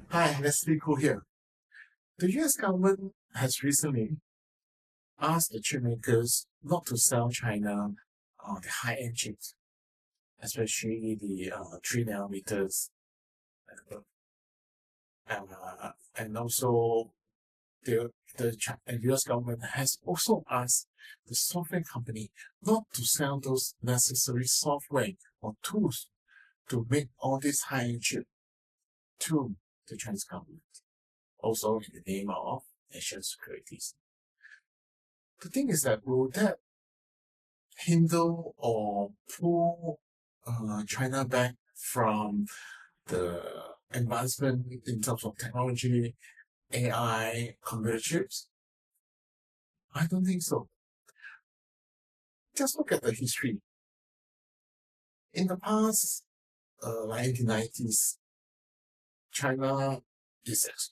Hi, Leslie Ko here. The US government has recently asked the chip makers not to sell China the high-end chips, especially the 3 nanometers. And also, the US government has also asked the software company not to sell those necessary software or tools to make all these high-end chips to the Chinese government, also in the name of national security. The thing is that will that hinder or pull China back from the advancement in terms of technology, AI, computer chips? I don't think so. Just look at the history. In the past, 1990s, China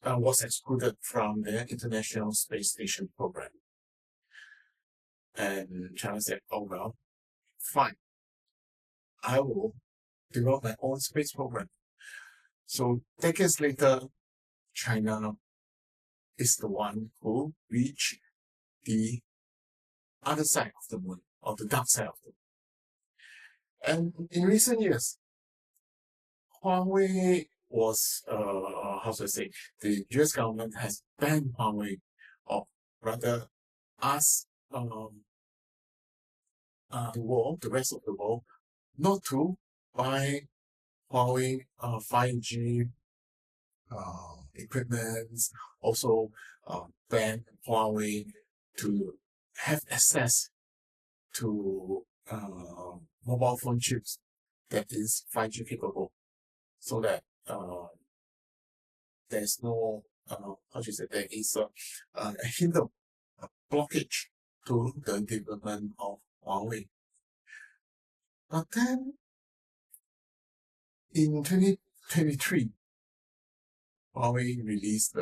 was excluded from the International Space Station program. And China said, oh well, fine. I will develop my own space program. So decades later, China is the one who reached the other side of the moon, or the dark side of the moon. And in recent years, Huawei was, how should I say, the US government has banned Huawei, or rather asked the rest of the world, not to buy Huawei 5G equipment, also ban Huawei to have access to mobile phone chips that is 5G capable, so that there's no, how should I say, there is a hinder, a blockage to the development of Huawei. But then, in 2023, Huawei released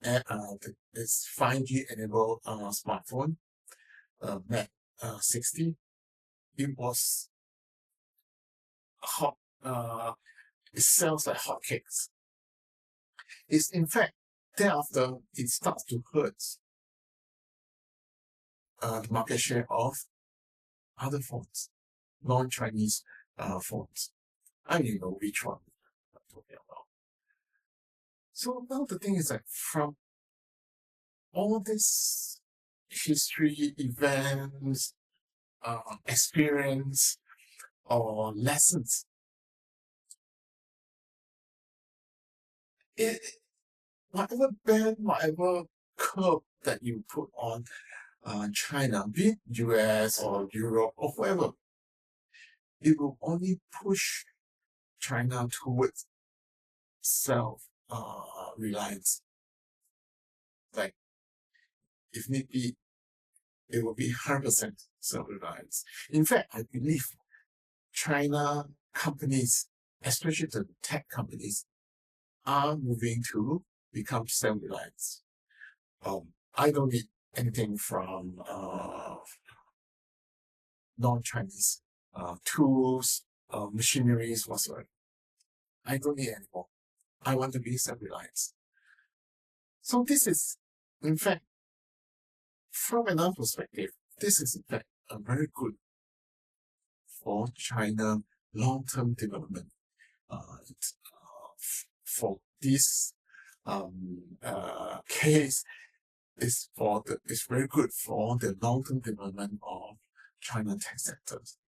its 5G enabled smartphone, Mate 60. It was hot. It sells like hotcakes. It's in fact thereafter it starts to hurt the market share of other phones, non-Chinese phones. I don't even know which one I'm talking about. So now the thing is that from all this history, events, experience, or lessons, whatever ban, whatever curb that you put on China, be it US or Europe or whoever, it will only push China towards self reliance. Like, if need be, it will be 100% self-reliance. In fact, I believe China companies, especially the tech companies, are moving to become self-reliant. I don't need anything from non-Chinese tools, machineries, whatsoever. I don't need anymore. I want to be self-reliant. So this is, in fact, from another perspective, this is in fact a very good for China long-term development. For this case, is very good for the long-term development of China tech sectors.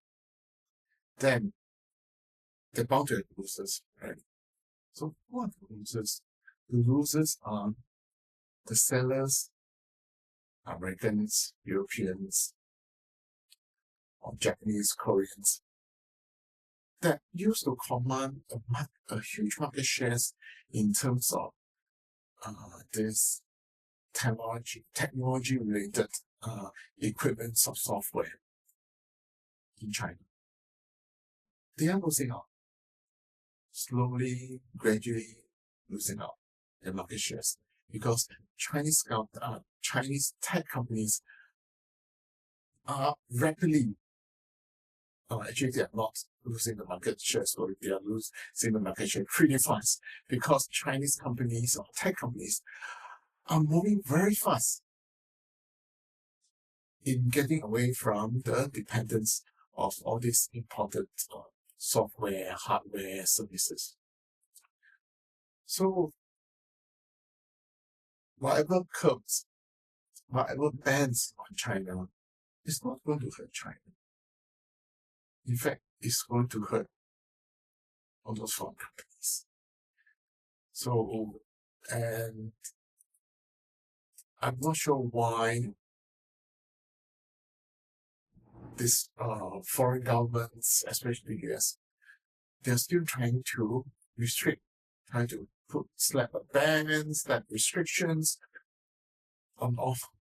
Then the bound to have losers, right? So who are the losers? The losers are the sellers, Americans, Europeans, or Japanese, Koreans, that used to command a huge market shares in terms of this technology related equipment of software in China. They are losing out. Slowly, gradually losing out their market shares because Chinese tech companies are rapidly actually they are not losing the market share, so they are losing the market share pretty fast because Chinese companies or tech companies are moving very fast in getting away from the dependence of all these imported software, hardware, services. So whatever curbs, whatever bans on China, it's not going to hurt China. In fact, it's going to hurt all those foreign companies. So, and I'm not sure why these foreign governments, especially the US, they're still trying to restrict, trying to slap a ban, slap restrictions on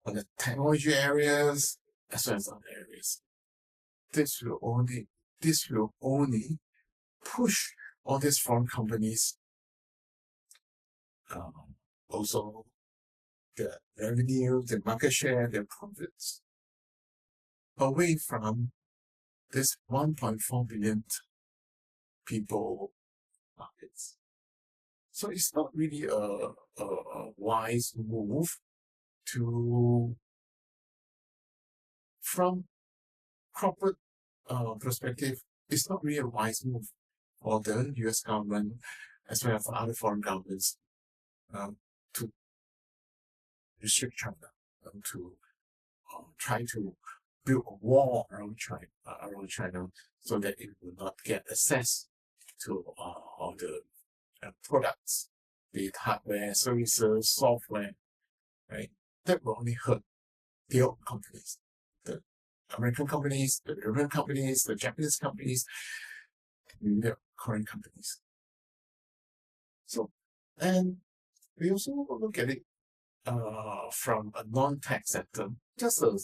the technology areas as well as other areas. This will only push all these foreign companies, also the revenue, the market share, their profits, away from this 1.4 billion people markets. So it's not really a wise move from corporate perspective. It's not really a wise move for the US government as well as for other foreign governments to restrict China, to try to build a wall around China so that it will not get access to all the products, be it hardware, services, software, right? That will only hurt the old companies, the American companies, the European companies, the Japanese companies, the Korean companies. So, and we also look at it from a non-tech sector, just a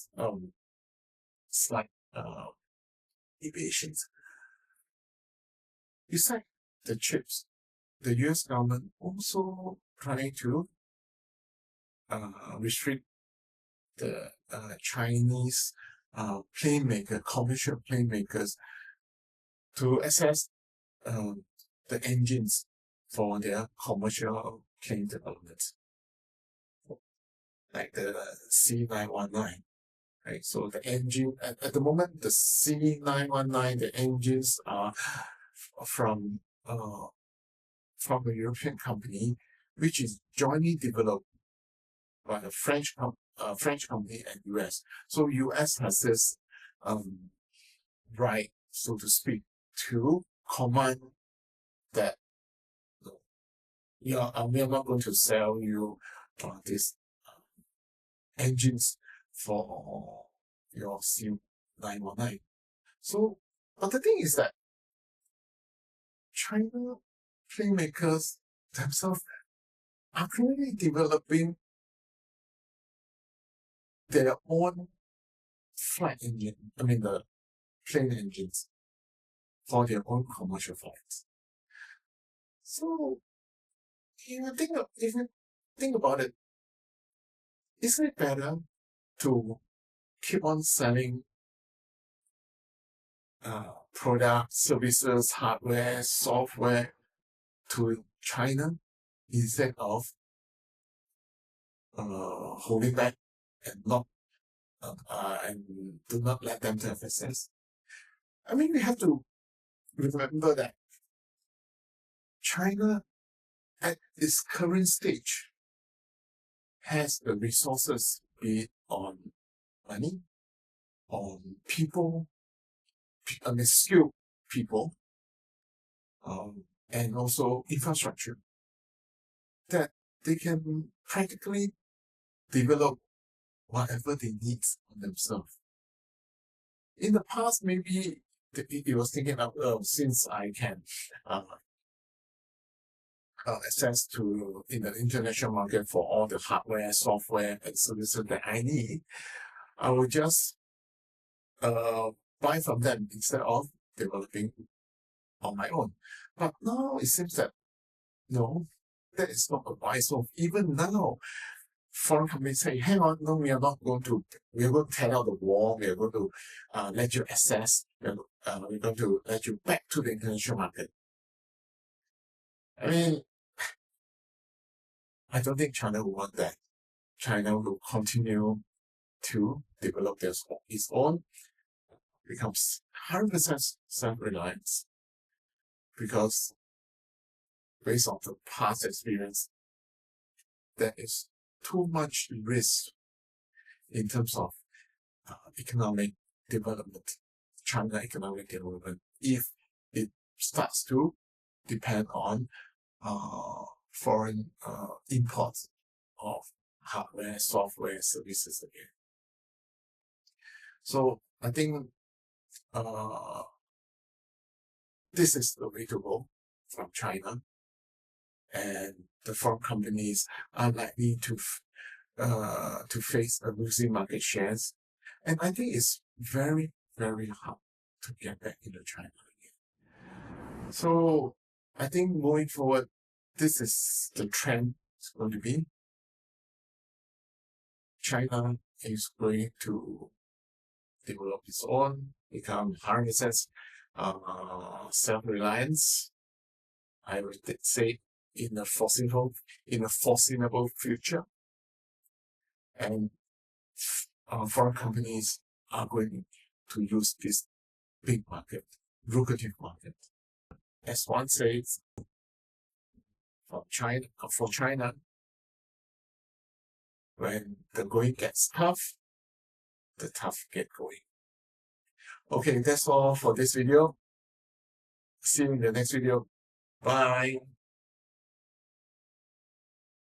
slight deviations. Besides the chips, the US government also trying to restrict the Chinese commercial plane makers to access the engines for their commercial plane development, like the C919. Right, so the engine at the moment, the C919, the engines are from a European company, which is jointly developed by a French company and US. So US has this right, so to speak, to command that we are not going to sell you these engines for your C919. So, but the thing is that China plane makers themselves are currently developing their own flight engine, the plane engines for their own commercial flights. So, if you think about it, isn't it better to keep on selling products, services, hardware, software to China instead of holding back and not and do not let them to have access? We have to remember that China at its current stage has the resources, be it on money, on people, skilled people, and also infrastructure, that they can practically develop whatever they need on themselves. In the past, maybe it was thinking of, since I can access to in the international market for all the hardware, software, and services that I need, I will just buy from them instead of developing on my own. But now it seems that no, that is not a wise move. Even now, foreign companies say, hang on, no, we are going to tear out the wall, we are going to let you access, we're going to let you back to the international market. I mean, I don't think China will want that. China will continue to develop its own, becomes 100% self-reliance, because based on the past experience, there is too much risk in terms of economic development, China economic development, if it starts to depend on foreign imports of hardware, software, services again. So I think this is the way to go from China, and the foreign companies are likely to face a losing market shares, and I think it's very, very hard to get back into China again. So I think moving forward, this is the trend it's going to be. China is going to develop its own, become 100% self-reliance. I would say in a foreseeable future, and foreign companies are going to use this big market, lucrative market. As one says, for China, when the going gets tough, the tough get going. Okay, that's all for this video. See you in the next video. Bye.